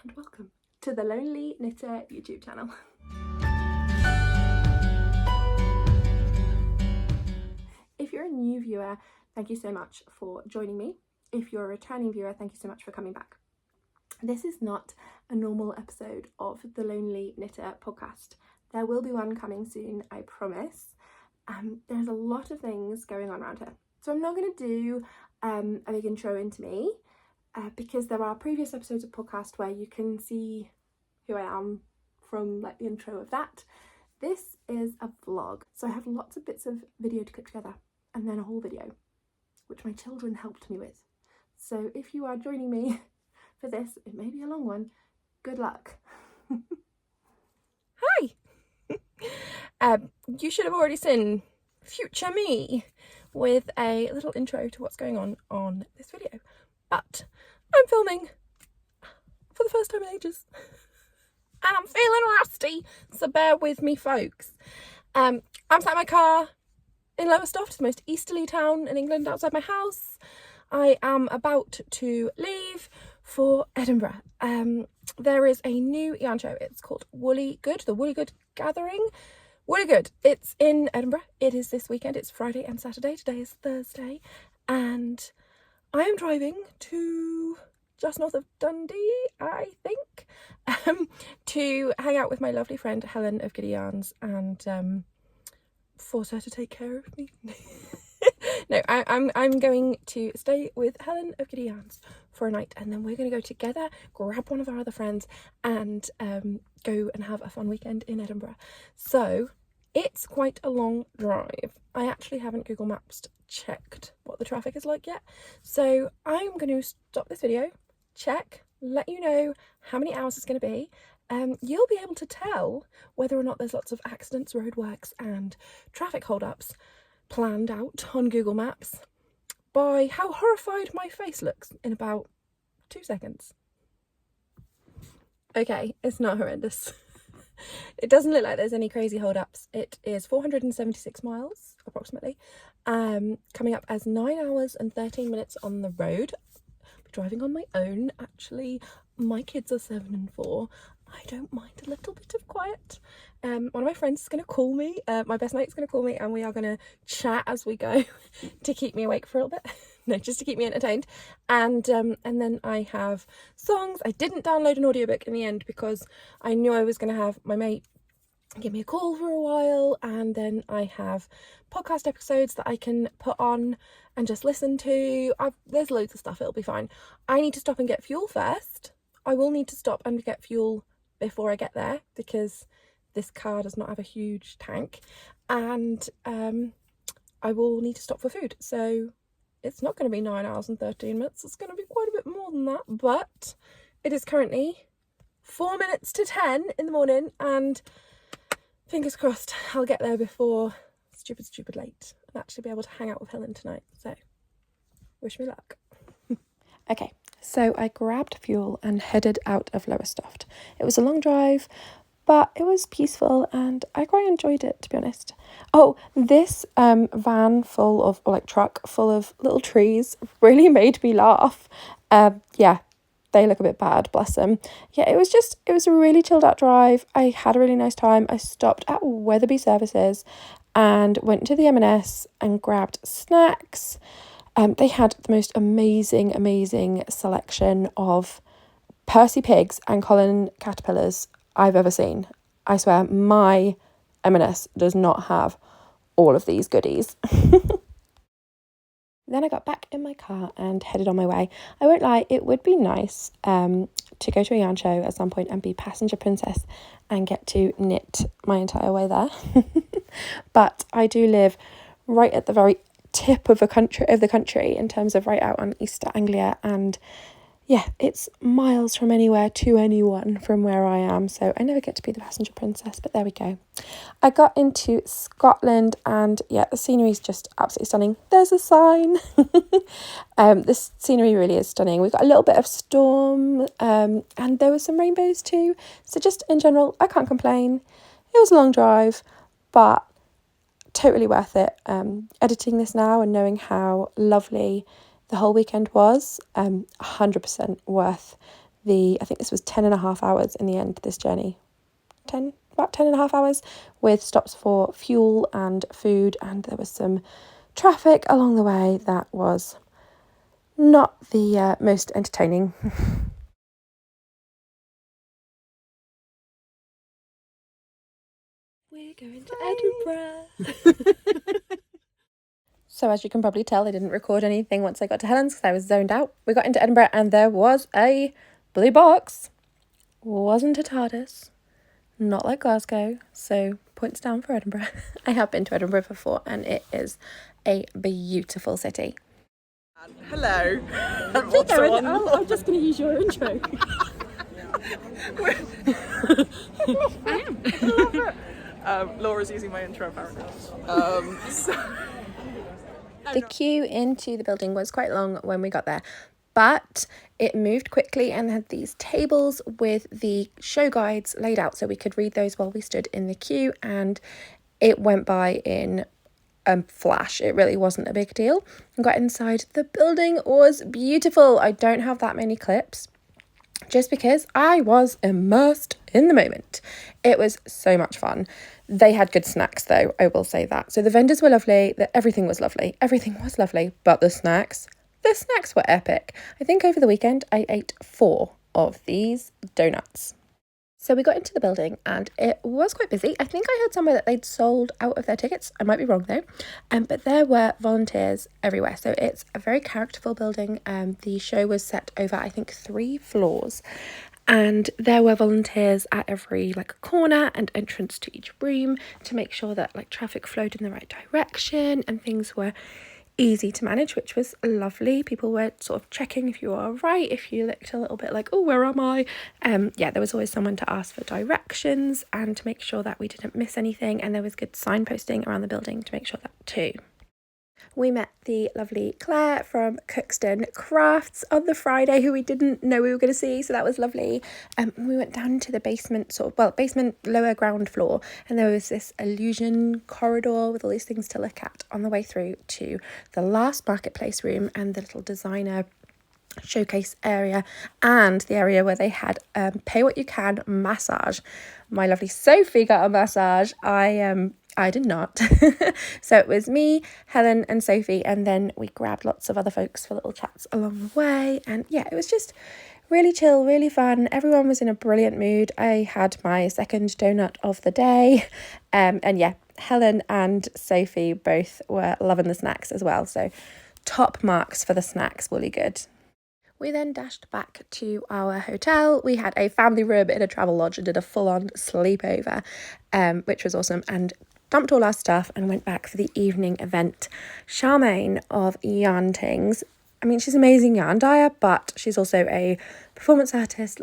and welcome to the Lonely Knitter YouTube channel. If you're a new viewer, thank you so much for joining me. If you're a returning viewer, thank you so much for coming back. This is not a normal episode of the Lonely Knitter podcast. There will be one coming soon, I promise. There's a lot of things going on around here. So I'm not going to do a big intro into me because there are previous episodes of podcast where you can see who I am from like the intro of that. This is a vlog, so I have lots of bits of video to put together and then a whole video, which my children helped me with. So if you are joining me for this, it may be a long one. Good luck. Hi! You should have already seen future me with a little intro to what's going on this video, but I'm filming for the first time in ages and I'm feeling rusty, so bear with me, folks. I'm sat in my car in Lowestoft, the most easterly town in England, outside my house. I am about to leave for Edinburgh. There is a new yarn show. It's called Woolly Good, the Woolly Good Gathering. Woolly Good. It's in Edinburgh. It is this weekend. It's Friday and Saturday. Today is Thursday. And I am driving to just north of Dundee, I think, to hang out with my lovely friend Helen of Giddy Yarns and force her to take care of me. No, I'm going to stay with Helen of Giddy Yarns for a night, and then we're going to go together, grab one of our other friends, and go and have a fun weekend in Edinburgh. So it's quite a long drive. I actually haven't Google Maps checked what the traffic is like yet, so I'm going to stop this video, check, let you know how many hours it's going to be. You'll be able to tell whether or not there's lots of accidents, roadworks and traffic hold-ups planned out on Google Maps by how horrified my face looks in about 2 seconds. Okay, it's not horrendous. It doesn't look like there's any crazy hold-ups. It is 476 miles approximately, coming up as 9 hours and 13 minutes on the road. I'll be driving on my own. Actually, my kids are 7 and 4. I don't mind a little bit of quiet. One of my friends is going to call me, my best mate's going to call me, and we are going to chat as we go to keep me awake for a little bit. No, just to keep me entertained. And then I have songs. I didn't download an audiobook in the end because I knew I was going to have my mate give me a call for a while, and then I have podcast episodes that I can put on and just listen to. There's loads of stuff, it'll be fine. I need to stop and get fuel first. I will need to stop and get fuel before I get there because this car does not have a huge tank, and I will need to stop for food. So it's not going to be 9 hours and 13 minutes. It's going to be quite a bit more than that, but it is currently 4 minutes to 10 in the morning, and fingers crossed I'll get there before stupid late and actually be able to hang out with Helen tonight. So wish me luck. Okay, so I grabbed fuel and headed out of Lowestoft. It was a long drive, but it was peaceful and I quite enjoyed it, to be honest. Oh, this van full of, or like truck full of little trees really made me laugh. Yeah, they look a bit bad, bless them. Yeah, it was a really chilled out drive. I had a really nice time. I stopped at Weatherby Services and went to the M&S and grabbed snacks. They had the most amazing selection of Percy pigs and Colin caterpillars I've ever seen. I swear, my M&S does not have all of these goodies. Then I got back in my car and headed on my way. I won't lie, it would be nice to go to a yarn show at some point and be passenger princess and get to knit my entire way there. But I do live right at the very tip of the country in terms of right out on East Anglia, and yeah, it's miles from anywhere to anyone from where I am, so I never get to be the passenger princess, but there we go. I got into Scotland and yeah, the scenery is just absolutely stunning. There's a sign. This scenery really is stunning. We've got a little bit of storm and there were some rainbows too, so just in general I can't complain. It was a long drive, but totally worth it. Editing this now and knowing how lovely the whole weekend was, 100% worth I think this was 10.5 hours in the end, this journey. About 10.5 hours, with stops for fuel and food, and there was some traffic along the way that was not the most entertaining. We're going to Edinburgh. So as you can probably tell, I didn't record anything once I got to Helen's because I was zoned out. We got into Edinburgh and there was a blue box. Wasn't a TARDIS. Not like Glasgow. So points down for Edinburgh. I have been to Edinburgh before and it is a beautiful city. Hello. I'm just going to use your intro. Laura's using my intro apparently. The queue into the building was quite long when we got there, but it moved quickly and had these tables with the show guides laid out so we could read those while we stood in the queue, and it went by in a flash. It really wasn't a big deal. We got inside. The building was beautiful. I don't have that many clips just because I was immersed in the moment. It was so much fun. They had good snacks though, I will say that. So the vendors were lovely, everything was lovely, but the snacks were epic. I think over the weekend I ate 4 of these donuts. So we got into the building and it was quite busy. I think I heard somewhere that they'd sold out of their tickets. I might be wrong though. But there were volunteers everywhere. So it's a very characterful building. The show was set over, I think, 3 floors. And there were volunteers at every corner and entrance to each room to make sure that traffic flowed in the right direction and things were easy to manage, which was lovely. People were sort of checking if you were all right, if you looked a little bit like, oh, where am I? Yeah, there was always someone to ask for directions and to make sure that we didn't miss anything, and there was good signposting around the building to make sure that too. We met the lovely Claire from Cookston Crafts on the Friday, who we didn't know we were going to see, so that was lovely. We went down into the basement, basement lower ground floor, and there was this illusion corridor with all these things to look at on the way through to the last marketplace room and the little designer showcase area and the area where they had pay what you can massage. My lovely Sophie got a massage. I did not. So it was me, Helen and Sophie, and then we grabbed lots of other folks for little chats along the way. And yeah, it was just really chill, really fun. Everyone was in a brilliant mood. I had my second donut of the day. And yeah, Helen and Sophie both were loving the snacks as well. So top marks for the snacks, really good. We then dashed back to our hotel. We had a family room in a travel lodge and did a full-on sleepover, which was awesome, and dumped all our stuff and went back for the evening event. Charmaine of Yarntings. I mean, she's an amazing yarn dyer, but she's also a performance artist,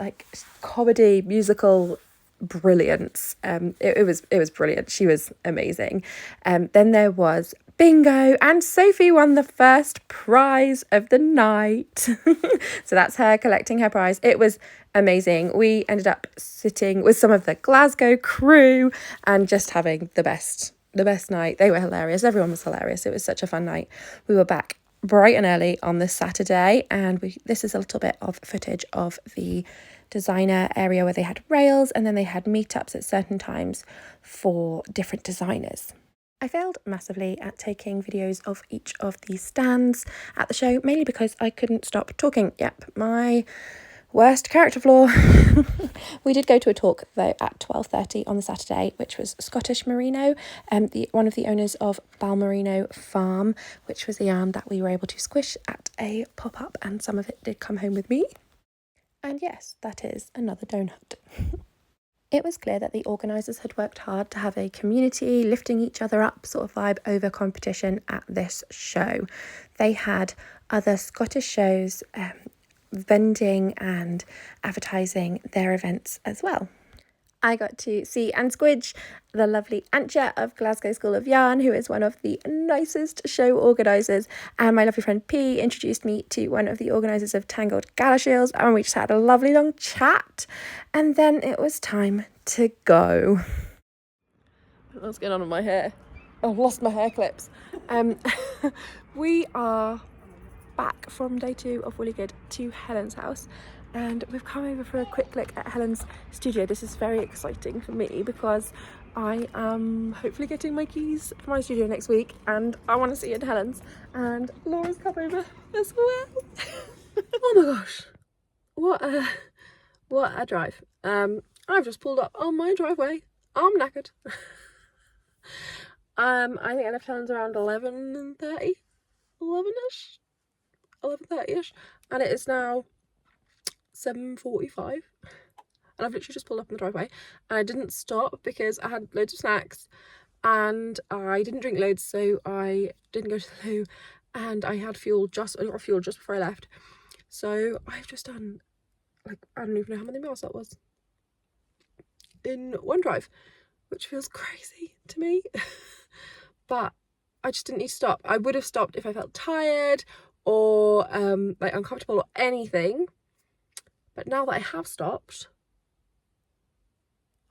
comedy, musical brilliance. It was brilliant. She was amazing. Then there was bingo, and Sophie won the first prize of the night. So that's her collecting her prize. It was amazing. We ended up sitting with some of the Glasgow crew and just having the best night. They were hilarious. Everyone was hilarious. It was such a fun night. We were back bright and early on this Saturday, and this is a little bit of footage of the designer area where they had rails, and then they had meetups at certain times for different designers. I failed massively at taking videos of each of these stands at the show, mainly because I couldn't stop talking. Yep, my worst character flaw. We did go to a talk though at 12:30 on the Saturday, which was Scottish Merino, one of the owners of Balmerino Farm, which was a yarn that we were able to squish at a pop-up, and some of it did come home with me. And yes, that is another donut. It was clear that the organisers had worked hard to have a community, lifting each other up sort of vibe over competition at this show. They had other Scottish shows vending and advertising their events as well. I got to see and squidge the lovely Antje of Glasgow School of Yarn, who is one of the nicest show organisers, and my lovely friend P introduced me to one of the organisers of Tangled Galashiels, and we just had a lovely long chat, and then it was time to go. What's going on with my hair? I've lost my hair clips. We are back from day 2 of Woolly Good to Helen's house, and we've come over for a quick look at Helen's studio. This is very exciting for me because I am hopefully getting my keys for my studio next week, and I want to see it at Helen's, and Laura's come over as well. Oh my gosh, what a drive. I've just pulled up on my driveway. I'm knackered. I think I left Helen's around 11:30, 11ish, 11:30ish, and it is now 7:45, and I've literally just pulled up in the driveway, and I didn't stop because I had loads of snacks and I didn't drink loads, so I didn't go to the loo, and I got fuel just before I left. So I've just done, like, I don't even know how many miles that was in one drive, which feels crazy to me. But I just didn't need to stop. I would have stopped if I felt tired or like uncomfortable or anything. But now that I have stopped,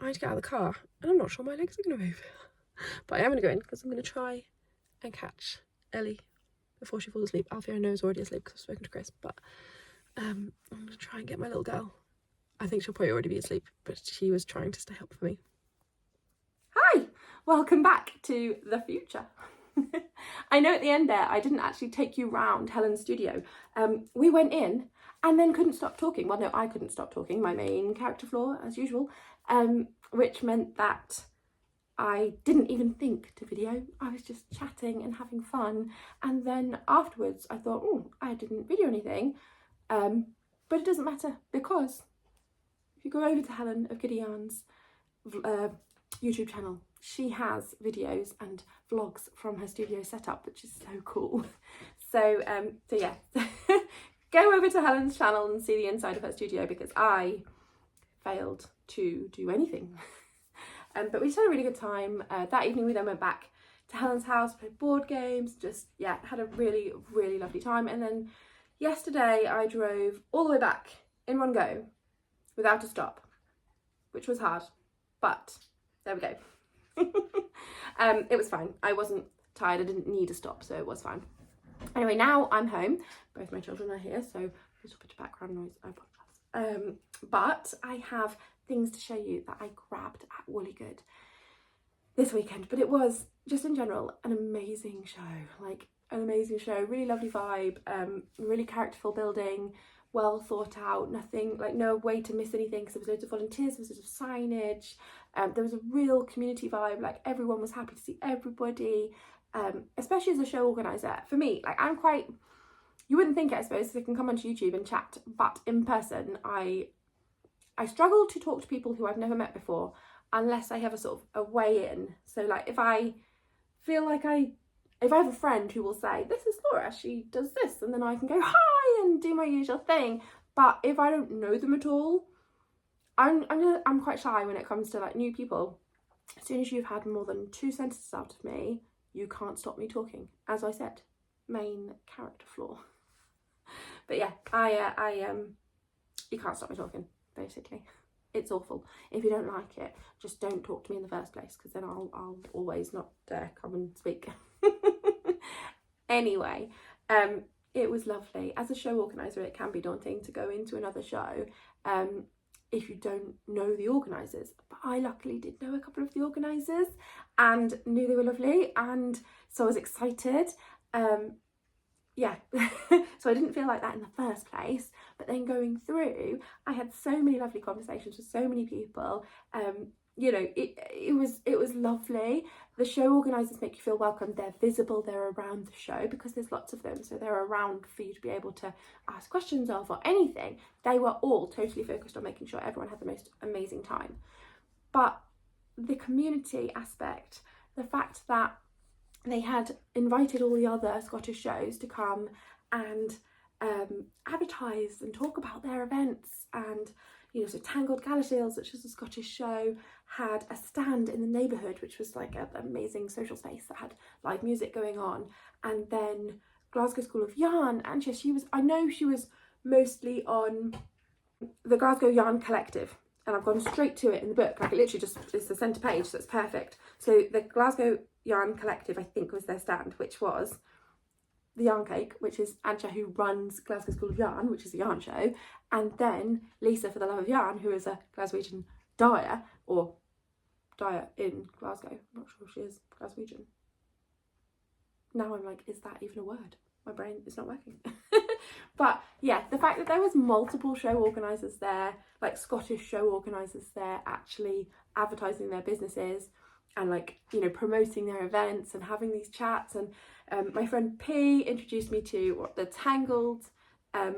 I need to get out of the car, and I'm not sure my legs are going to move. But I am going to go in because I'm going to try and catch Ellie before she falls asleep. Alfie, I know, is already asleep because I've spoken to Chris, but I'm going to try and get my little girl. I think she'll probably already be asleep, but she was trying to stay up for me. Hi, welcome back to the future. I know at the end there I didn't actually take you round Helen's studio. We went in and then couldn't stop talking. Well, no, I couldn't stop talking, my main character flaw as usual, which meant that I didn't even think to video. I was just chatting and having fun, and then afterwards I thought, oh, I didn't video anything, but it doesn't matter, because if you go over to Helen of Giddy Yarns YouTube channel, she has videos and vlogs from her studio setup, which is so cool. So yeah, go over to Helen's channel and see the inside of her studio, because I failed to do anything. But we just had a really good time. That evening we then went back to Helen's house, played board games, just, yeah, had a really, really lovely time. And then yesterday I drove all the way back in one go without a stop, which was hard, but there we go. It was fine. I wasn't tired. I didn't need a stop, so it was fine. Anyway, now I'm home. Both my children are here, so a little bit of background noise, I apologise. But I have things to show you that I grabbed at Woollygood this weekend. But it was, just in general, an amazing show. Like, an amazing show. Really lovely vibe. Really characterful building. Well thought out. Nothing, like, no way to miss anything, because there was loads of volunteers, there was loads of signage. There was a real community vibe. Like, everyone was happy to see everybody. Especially as a show organiser. For me, like, I'm quite, you wouldn't think it, I suppose, because I can come onto YouTube and chat, but in person I struggle to talk to people who I've never met before unless I have a sort of a way in. So, like, if I feel like if I have a friend who will say, this is Laura, she does this, and then I can go hi and do my usual thing. But if I don't know them at all, I'm quite shy when it comes to, like, new people. As soon as you've had more than 2 sentences out of me, you can't stop me talking. As I said, main character flaw. But yeah, you can't stop me talking, basically. It's awful. If you don't like it, just don't talk to me in the first place, because then I'll always not come and speak. Anyway, it was lovely. As a show organiser, it can be daunting to go into another show if you don't know the organisers. But I luckily did know a couple of the organisers and knew they were lovely, and so I was excited. Yeah, so I didn't feel like that in the first place, but then going through, I had so many lovely conversations with so many people. You know, it was lovely. The show organisers make you feel welcome. They're visible, they're around the show because there's lots of them, so they're around for you to be able to ask questions of or anything. They were all totally focused on making sure everyone had the most amazing time. But the community aspect, the fact that they had invited all the other Scottish shows to come and advertise and talk about their events, and, you know, so Tangled Galashiels, which was a Scottish show, had a stand in the neighbourhood, which was like an amazing social space that had live music going on. And then Glasgow School of Yarn, and I know she was mostly on the Glasgow Yarn Collective, and I've gone straight to it in the book, like, it literally just, it's the centre page, so it's perfect. So the Glasgow Yarn Collective, I think, was their stand, which was the Yarn Cake, which is Antje, who runs Glasgow School of Yarn, which is a yarn show, and then Lisa for the Love of Yarn, who is a Glaswegian dyer, or dyer in Glasgow. I'm not sure if she is Glaswegian. Now I'm like, is that even a word? My brain is not working. But yeah, the fact that there was multiple show organisers there, like Scottish show organisers there, actually advertising their businesses and like, you know, promoting their events and having these chats. And my friend P introduced me to the Tangled,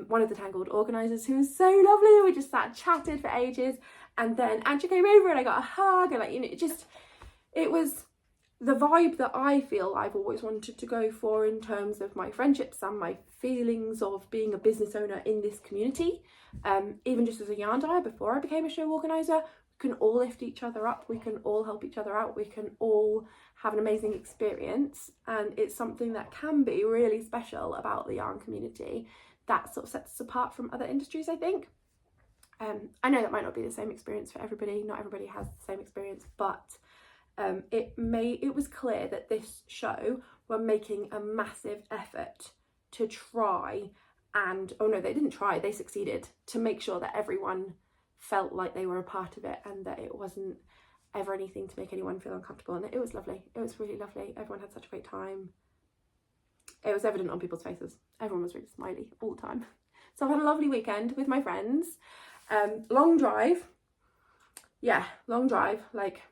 one of the Tangled organisers, who was so lovely. We just sat and chatted for ages, and then Antje came over and I got a hug, and like, you know, it was the vibe that I feel I've always wanted to go for in terms of my friendships and my feelings of being a business owner in this community. Even just as a yarn dyer before I became a show organiser, we can all lift each other up, we can all help each other out, we can all have an amazing experience, and it's something that can be really special about the yarn community that sort of sets us apart from other industries, I think. I know that might not be the same experience for everybody, not everybody has the same experience, but it was clear that this show were making a massive effort to try and, oh no, they didn't try, they succeeded, to make sure that everyone felt like they were a part of it and that it wasn't ever anything to make anyone feel uncomfortable. And it was lovely, it was really lovely. Everyone had such a great time. It was evident on people's faces. Everyone was really smiley all the time. So I had a lovely weekend with my friends. Long drive, like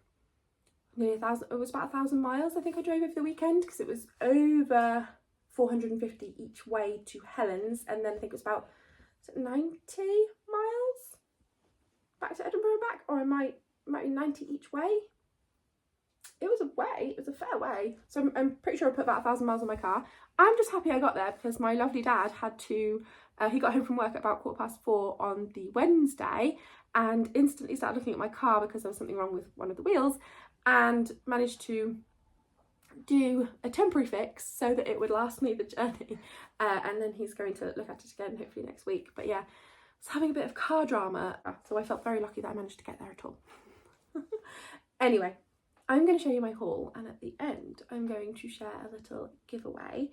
nearly 1,000, it was about 1,000 miles I think I drove over the weekend, because it was over 450 each way to Helen's, and then I think it was about 90 miles back to Edinburgh and back, or it might be 90 each way. It was a fair way, so I'm pretty sure I put about 1,000 miles on my car. I'm just happy I got there, because my lovely dad had to he got home from work at about 4:15 on the Wednesday and instantly started looking at my car because there was something wrong with one of the wheels, and managed to do a temporary fix so that it would last me the journey, and then he's going to look at it again hopefully next week. But yeah, I was having a bit of car drama, so I felt very lucky that I managed to get there at all. Anyway, I'm going to show you my haul, and at the end I'm going to share a little giveaway.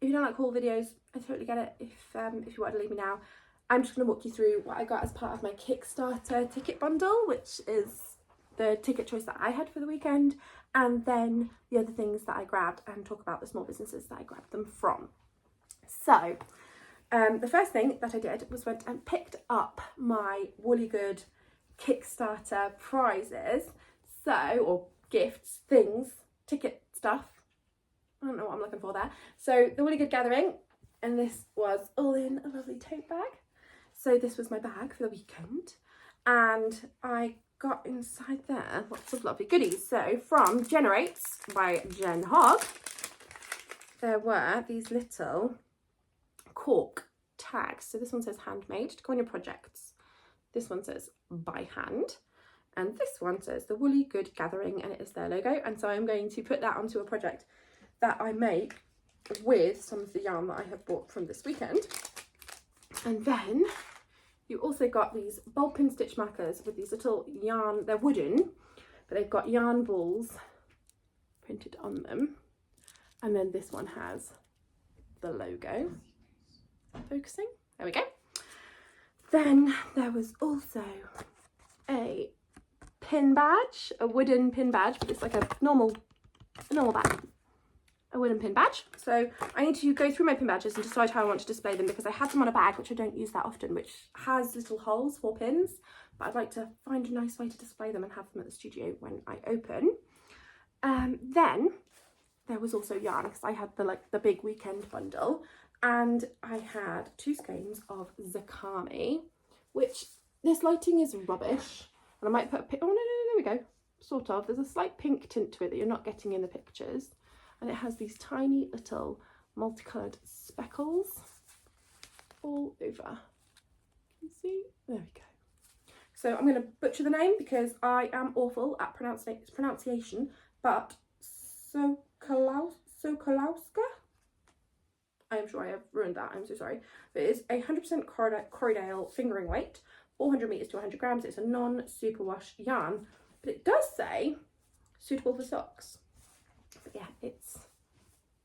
If you don't like haul videos, I totally get it. If you want to leave me now, I'm just going to walk you through what I got as part of my Kickstarter ticket bundle, which is the ticket choice that I had for the weekend, and then the other things that I grabbed, and talk about the small businesses that I grabbed them from. So the first thing that I did was went and picked up my Woolly Good Kickstarter prizes, or gifts, things, ticket stuff. I don't know what I'm looking for there. So the Woolly Good Gathering, and this was all in a lovely tote bag. So this was my bag for the weekend, and I got inside there lots of lovely goodies. So from Jenerates by Jenn Hogg, there were these little cork tags. So this one says handmade to go on your projects. This one says by hand, and this one says the Woolly Good Gathering, and it is their logo. And so I'm going to put that onto a project that I make with some of the yarn that I have bought from this weekend. And then you also got these ball pin stitch markers with these little yarn, they're wooden, but they've got yarn balls printed on them. And then this one has the logo. Focusing, there we go. Then there was also a pin badge, a wooden pin badge, but it's like a normal badge. A wooden pin badge. So I need to go through my pin badges and decide how I want to display them, because I had them on a bag, which I don't use that often, which has little holes for pins, but I'd like to find a nice way to display them and have them at the studio when I open. Then there was also yarn, because I had the big weekend bundle, and I had 2 skeins of Zakami, which this lighting is rubbish, and I might put a oh no, there we go, sort of. There's a slight pink tint to it that you're not getting in the pictures. And it has these tiny little multicoloured speckles all over. Can you see? There we go. So I'm going to butcher the name because I am awful at pronunciation, but Sokolowska? I am sure I have ruined that, I'm so sorry. But it's 100% Corriedale fingering weight, 400 metres to 100 grams. It's a non-superwash yarn, but it does say suitable for socks. But yeah, it's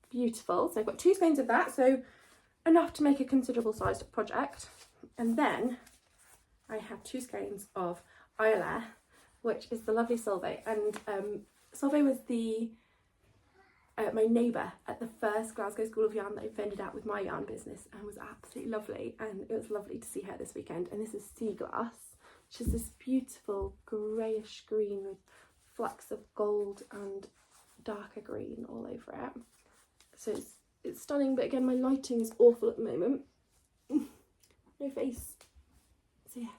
beautiful. So I've got 2 skeins of that, so enough to make a considerable sized project. And then I have 2 skeins of Iolair, which is the lovely Solveig. And Solveig was my neighbour at the first Glasgow School of Yarn that I vended out with my yarn business, and was absolutely lovely. And it was lovely to see her this weekend. And this is Sea Glass, which is this beautiful greyish green with flecks of gold and darker green all over it. So it's stunning, but again, my lighting is awful at the moment. No face. So yeah,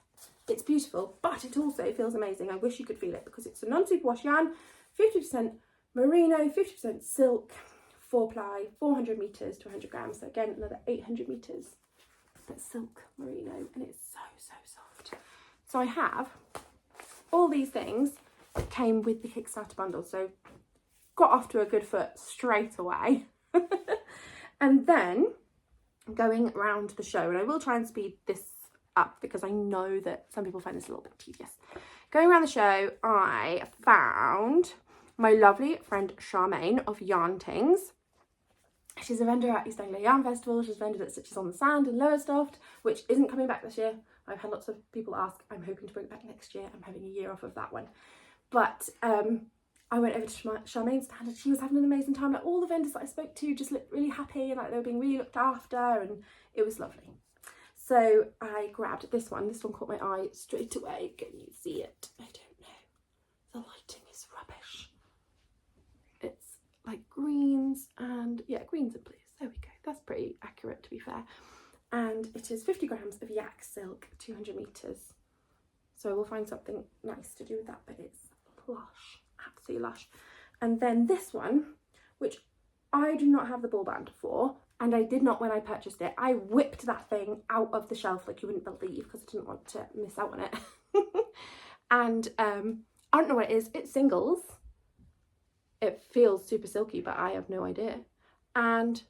it's beautiful, but it also feels amazing. I wish you could feel it, because it's a non-superwash yarn, 50% merino, 50% silk, 4-ply, 400 metres to 100 grams. So again, another 800 metres, but silk merino, and it's so soft. So I have all these things that came with the Kickstarter bundle, so got off to a good foot straight away. And then going around the show, and I will try and speed this up because I know that some people find this a little bit tedious. Going around the show, I found my lovely friend Charmaine of Yarntings. She's a vendor at East Anglia Yarn Festival. She's vended at Stitches on the Sand in Lowestoft, which isn't coming back this year. I've had lots of people ask. I'm hoping to bring it back next year. I'm having a year off of that one. But I went over to Charmaine's stand, and she was having an amazing time. Like, all the vendors that I spoke to just looked really happy, and like they were being really looked after, and it was lovely. So I grabbed this one. This one caught my eye straight away. Can you see it? I don't know. The lighting is rubbish. It's like greens and, yeah, greens and blues. There we go. That's pretty accurate, to be fair. And it is 50 grams of yak silk, 200 metres. So we'll find something nice to do with that, but it's lush, absolutely lush. And then this one, which I do not have the ball band for, and I did not when I purchased it. I whipped that thing out of the shelf like you wouldn't believe, because I didn't want to miss out on it. And I don't know what it is. It singles. It feels super silky, but I have no idea. And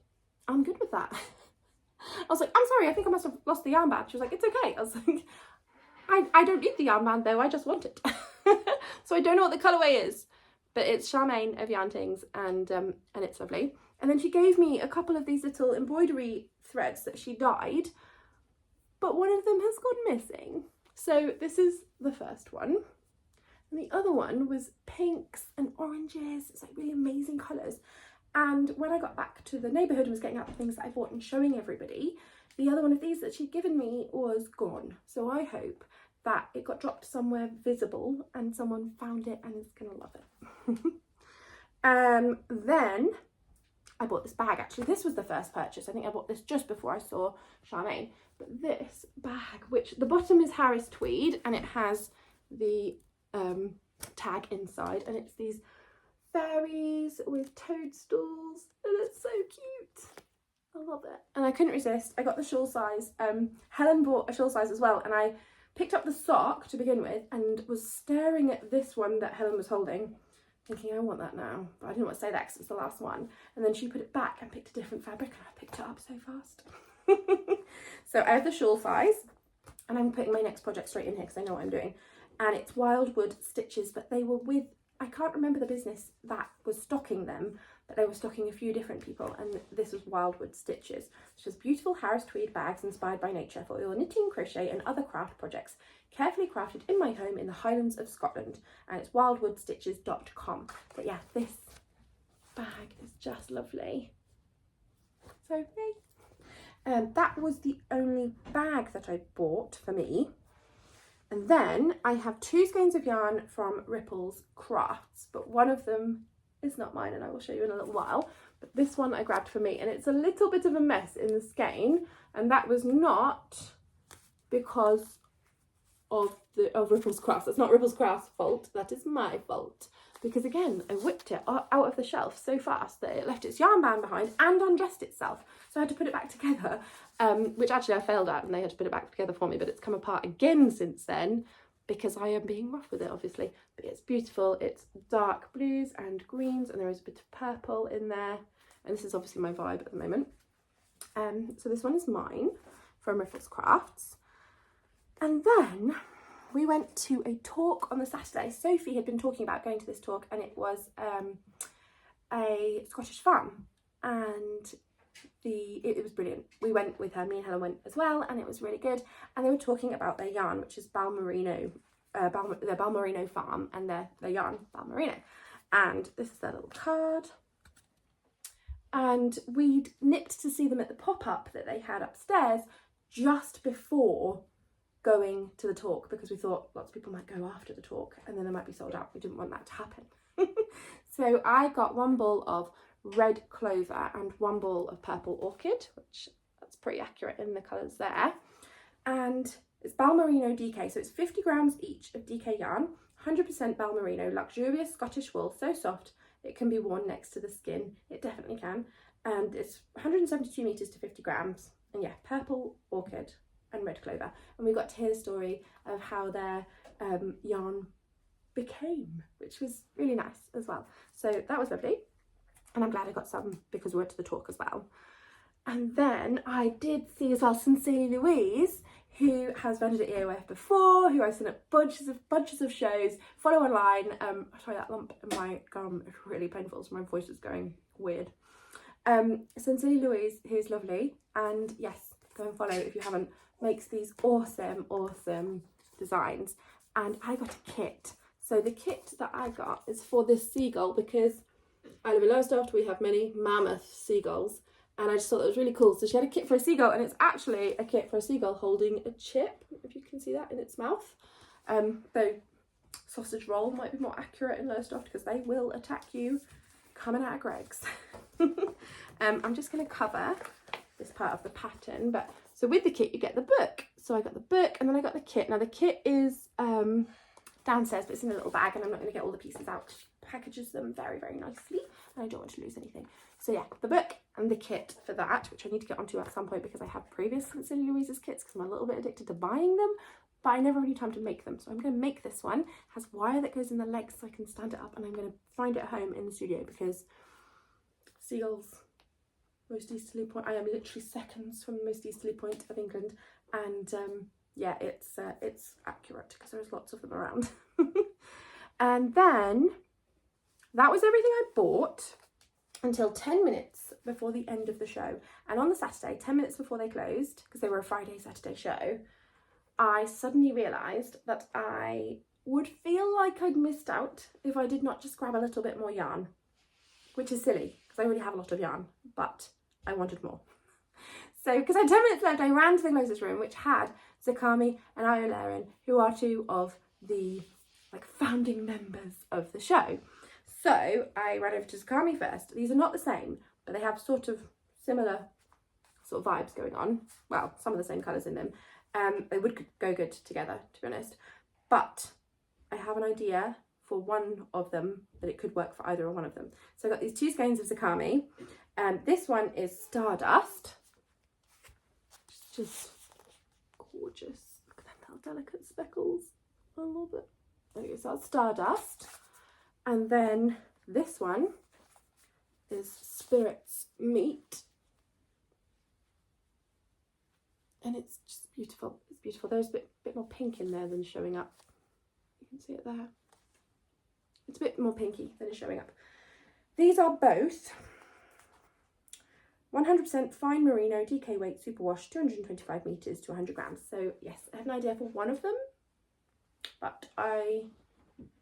I'm good with that. I was like, I'm sorry, I think I must have lost the yarn band. She was like, it's okay. I was like, I don't need the yarn band though, I just want it. So I don't know what the colourway is, but it's Charmaine of Yarntings, and it's lovely. And then she gave me a couple of these little embroidery threads that she dyed, but one of them has gone missing. So this is the first one. And the other one was pinks and oranges. It's like really amazing colours. And when I got back to the neighbourhood and was getting out the things that I bought and showing everybody, the other one of these that she'd given me was gone. So I hope that it got dropped somewhere visible and someone found it and is gonna love it. Then I bought this bag. Actually, this was the first purchase. I think I bought this just before I saw Charmaine. But this bag, which the bottom is Harris tweed, and it has the tag inside, and it's these fairies with toadstools, and it's so cute. I love it. And I couldn't resist. I got the shawl size. Helen bought a shawl size as well, and I picked up the sock to begin with and was staring at this one that Helen was holding, thinking I want that now, but I didn't want to say that because it's the last one. And then she put it back and picked a different fabric, and I picked it up so fast. So I have the shawl size, and I'm putting my next project straight in here because I know what I'm doing. And it's Wildwood stitches, but they were with, I can't remember the business that was stocking them, but they were stocking a few different people, and this was Wildwood stitches, which is beautiful Harris tweed bags inspired by nature for your knitting, crochet and other craft projects, carefully crafted in my home in the Highlands of Scotland. And it's wildwoodstitches.com. But yeah, this bag is just lovely. So yay. That was the only bag that I bought for me. And then I have 2 skeins of yarn from Ripples Crafts, but one of them is not mine, and I will show you in a little while. But this one I grabbed for me, and it's a little bit of a mess in the skein, and that was not because of Ripples Crafts. That's not Ripples Crafts' fault, that is my fault. Because again, I whipped it out of the shelf so fast that it left its yarn band behind and undressed itself. So I had to put it back together, which actually I failed at, and they had to put it back together for me, but it's come apart again since then because I am being rough with it, obviously. But it's beautiful. It's dark blues and greens, and there is a bit of purple in there. And this is obviously my vibe at the moment. So this one is mine from Ripples Crafts. And then we went to a talk on the Saturday. Sophie had been talking about going to this talk, and it was a Scottish farm. and it was brilliant. We went with her, me and Helen went as well, and it was really good. And they were talking about their yarn, which is Balmerino, the Balmerino Farm, and their yarn, Balmerino. And this is their little card. And we'd nipped to see them at the pop-up that they had upstairs just before going to the talk, because we thought lots of people might go after the talk and then they might be sold out. We didn't want that to happen. So I got one ball of red clover and one ball of purple orchid, which that's pretty accurate in the colours there. And it's Balmerino DK, so it's 50 grams each of DK yarn, 100% Balmerino, luxurious Scottish wool, so soft it can be worn next to the skin. It definitely can. And it's 172 metres to 50 grams. And yeah, purple orchid and red clover. And we got to hear the story of how their yarn became, which was really nice as well. So that was lovely. And I'm glad I got some because we went to the talk as well. And then I did see as well Sincerely Louise, who has vended at EOF before, who I've seen at bunches of shows, follow online. Sorry, that lump in my gum is really painful, so my voice is going weird. Sincerely Louise, who's lovely, and yes, go and follow if you haven't, makes these awesome designs. And I got a kit. So the kit that I got is for this seagull, because I live in Lowestoft, we have many mammoth seagulls, and I just thought that was really cool. So she had a kit for a seagull, and it's actually a kit for a seagull holding a chip, if you can see that, in its mouth. Though sausage roll might be more accurate in Lowestoft because they will attack you coming out of Greggs. I'm just going to cover this part of the pattern, but so with the kit you get the book. So I got the book and then I got the kit. Now the kit is downstairs, but it's in a little bag, and I'm not going to get all the pieces out. She packages them very nicely, and I don't want to lose anything. So yeah, the book and the kit for that, which I need to get onto at some point because I have previous Sincerely Louise's kits because I'm a little bit addicted to buying them, but I never have any time to make them. So I'm going to make this one. It has wire that goes in the legs so I can stand it up, and I'm going to find it at home in the studio because seagulls, most easterly point, I am literally seconds from the most easterly point of England, and yeah, it's accurate because there's lots of them around. And then that was everything I bought until 10 minutes before the end of the show. And on the Saturday, 10 minutes before they closed, because they were a Friday, Saturday show, I suddenly realised that I would feel like I'd missed out if I did not just grab a little bit more yarn, which is silly because I already have a lot of yarn, but I wanted more. So because I had 10 minutes left, I ran to the closest room, which had Zakami and Iolair in, who are two of the founding members of the show. So I ran over to Zakami first. These are not the same, but they have sort of similar sort of vibes going on. Well, some of the same colours in them. They would go good together, to be honest. But I have an idea for one of them that it could work for either or one of them. So I got these two skeins of Zakami. This one is Stardust. It's just gorgeous. Look at them little delicate speckles. I love it. There you go, so that's Stardust. And then this one is Spirit's Meat. And it's just beautiful. It's beautiful. There's a bit more pink in there than showing up. You can see it there. It's a bit more pinky than is showing up. These are both 100% fine merino DK weight superwash, 225 meters to 100 grams. So yes, I have an idea for one of them, but I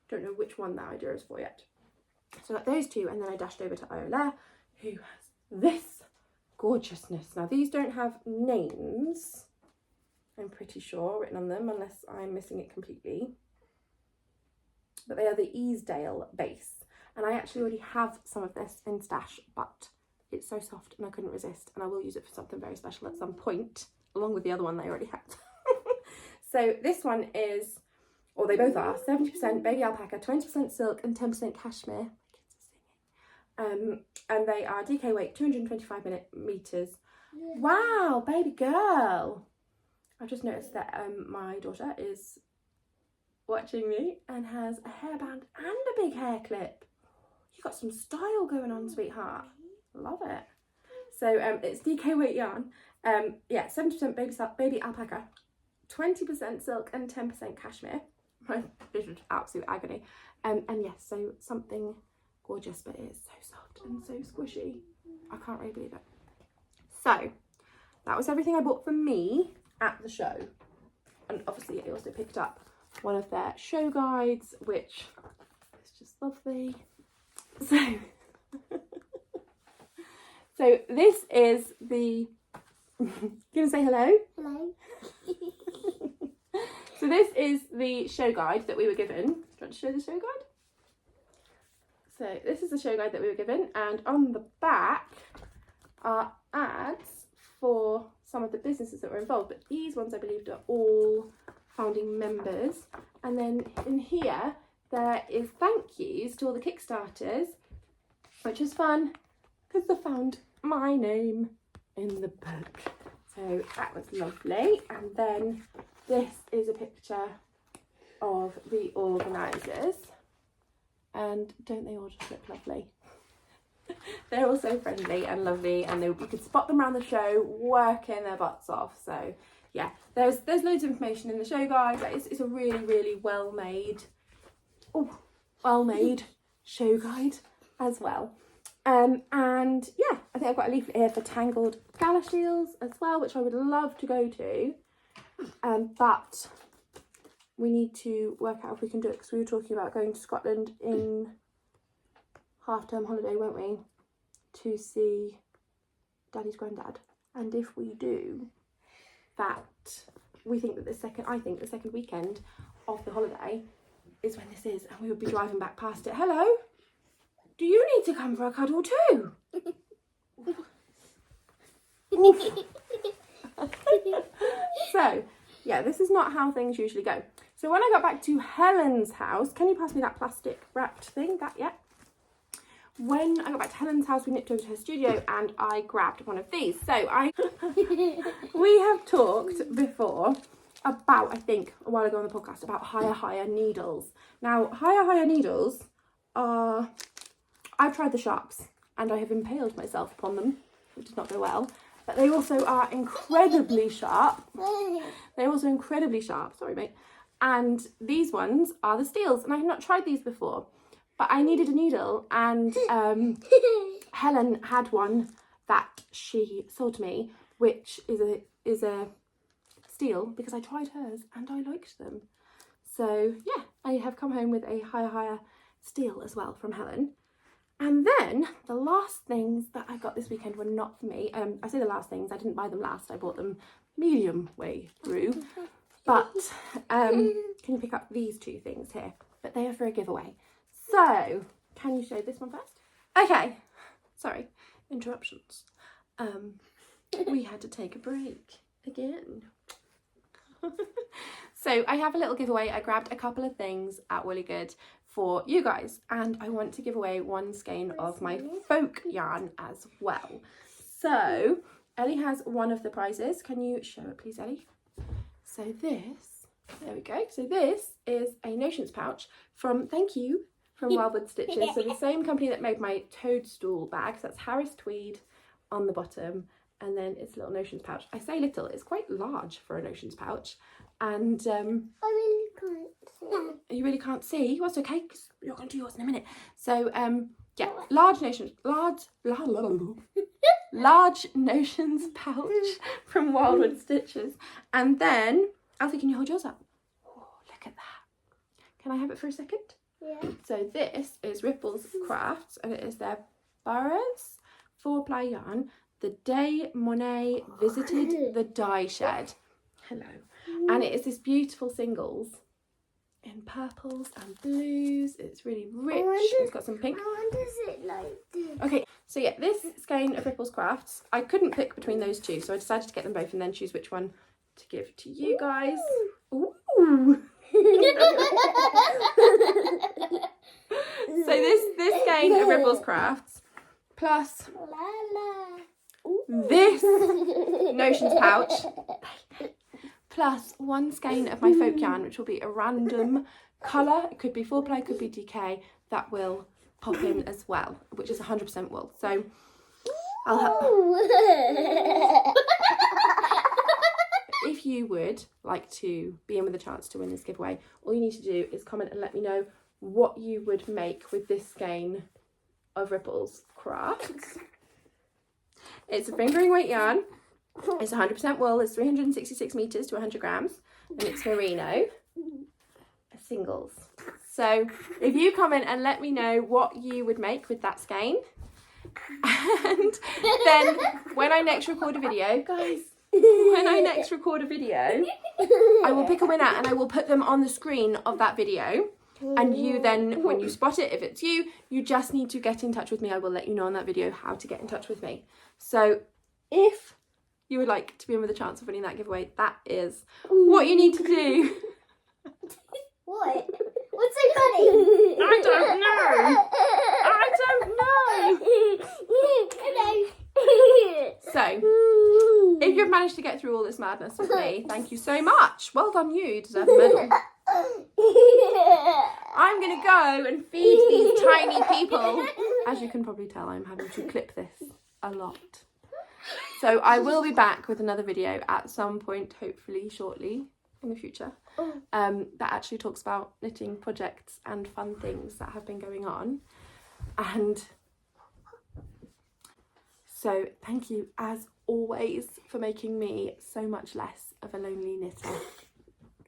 don't know which one that idea is for yet. So I got those two, and then I dashed over to Iolair, who has this gorgeousness. Now these don't have names, I'm pretty sure, written on them, unless I'm missing it completely. But they are the Easedale base. And I actually already have some of this in stash, but it's so soft and I couldn't resist, and I will use it for something very special at some point, along with the other one they already had. So this one is, or they both are, 70% baby alpaca, 20% silk and 10% cashmere. My kids are singing. And they are DK weight, 225 meters. Wow, baby girl. I've just noticed that my daughter is watching me and has a hairband and a big hair clip. You got some style going on, sweetheart. Love it. So it's DK weight yarn. Yeah, 70% baby alpaca, 20% silk and 10% cashmere. This is absolute agony. And yes, so something gorgeous, but it is so soft and so squishy. I can't really believe it. So that was everything I bought for me at the show. And obviously I also picked up one of their show guides, which is just lovely. So this is the, gonna say hello? Hello. So this is the show guide that we were given. Do you want to show the show guide? So this is the show guide that we were given, and on the back are ads for some of the businesses that were involved, but these ones I believe are all founding members. And then in here there is thank yous to all the Kickstarters, which is fun because they found my name in the book. So that was lovely. And then this is a picture of the organisers, and don't they all just look lovely? They're all so friendly and lovely, and you could spot them around the show working their butts off. So yeah, there's loads of information in the show guide. Like, it's a really well made show guide as well. And yeah, I think I've got a leaflet here for Tangled Gala Shields as well, which I would love to go to, but we need to work out if we can do it, because we were talking about going to Scotland in half-term holiday, weren't we, to see Daddy's granddad. And if we do that, I think the second weekend of the holiday is when this is, and we would be driving back past it. Hello, do you need to come for a cuddle too? So yeah, this is not how things usually go. So when I got back to Helen's house, can you pass me that plastic wrapped thing? When I got back to Helen's house, we nipped over to her studio and I grabbed one of these. So we have talked before about, I think a while ago on the podcast, about higher needles. Now higher needles are, I've tried the sharps and I have impaled myself upon them, which did not go well. But they also are incredibly sharp. Sorry, mate. And these ones are the steels, and I have not tried these before. But I needed a needle, and Helen had one that she sold me, which is a steel, because I tried hers and I liked them. So yeah, I have come home with a higher steel as well from Helen. And then the last things that I got this weekend were not for me. I say the last things, I didn't buy them last, I bought them medium way through. But can you pick up these two things here? But they are for a giveaway. So can you show this one first? Okay, sorry, interruptions. We had to take a break again. So I have a little giveaway. I grabbed a couple of things at Woollygood for you guys, and I want to give away one skein of my folk yarn as well. So Ellie has one of the prizes. Can you show it please, Ellie? So this, there we go. So this is a notions pouch from Wildwood Stitches. So the same company that made my toadstool bag. So that's Harris Tweed on the bottom, and then it's a little notions pouch. I say little, it's quite large for a notions pouch. And I really can't see. you really can't see? Well, it's okay, because you're going to do yours in a minute. So yeah, large notions pouch from Wildwood Stitches. And then Alfie, can you hold yours up? Oh, look at that. Can I have it for a second? Yeah. So this is Ripples Crafts, and it is their Burroughs 4-ply yarn, the day Monet visited the dye shed. Hello. And it is this beautiful singles in purples and blues. It's really rich. It's got some pink. What does it like this? Okay, so yeah, this skein of Ripples Crafts, I couldn't pick between those two, so I decided to get them both and then choose which one to give to you guys. Ooh. So this skein of Ripples Crafts plus this notions pouch plus one skein of my folk yarn, which will be a random colour. It could be 4-ply, could be DK, that will pop in as well, which is 100% wool. So I'll have... If you would like to be in with a chance to win this giveaway, all you need to do is comment and let me know what you would make with this skein of Ripples Crafts. It's a fingering weight yarn. It's 100% wool. It's 366 meters to 100 grams, and it's merino. Singles. So if you comment and let me know what you would make with that skein, and then when I next record a video, guys, I will pick a winner and I will put them on the screen of that video. And you then, when you spot it, if it's you, you just need to get in touch with me. I will let you know on that video how to get in touch with me. So if you would like to be in with a chance of winning that giveaway, that is what you need to do. What? What's so funny? I don't know. So, if you've managed to get through all this madness with me, thank you so much. Well done, you deserve a medal. I'm going to go and feed these tiny people. As you can probably tell, I'm having to clip this a lot. So I will be back with another video at some point, hopefully shortly in the future, that actually talks about knitting projects and fun things that have been going on. And so thank you as always for making me so much less of a lonely knitter.